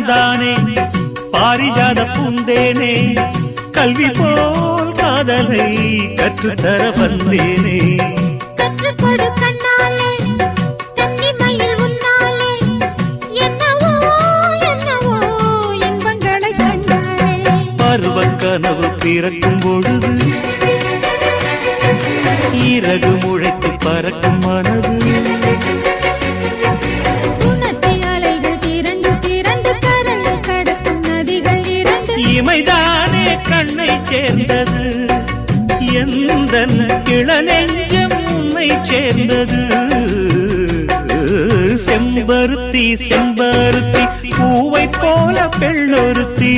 தானே பாரிஜாத பூந்தேனே கல்வி போல் காதலை கற்றுத்தர வந்தேனே கற்றுக்கொடு கண்ணாலே தன்னிமையில் உன்னாலே என்னவோ என்னவோ இன்பங்களை கண்டாலே பருவக் கனவு பிறக்கும் பொழுது இறகு முளைத்து பறக்கும் மனது இமைதானே கண்ணை சேர்ந்தது எந்தன் இளநெஞ்சம் உன்னை சேர்ந்தது செம்பருத்தி செம்பருத்தி பூவை போல பெண்ணொருத்தி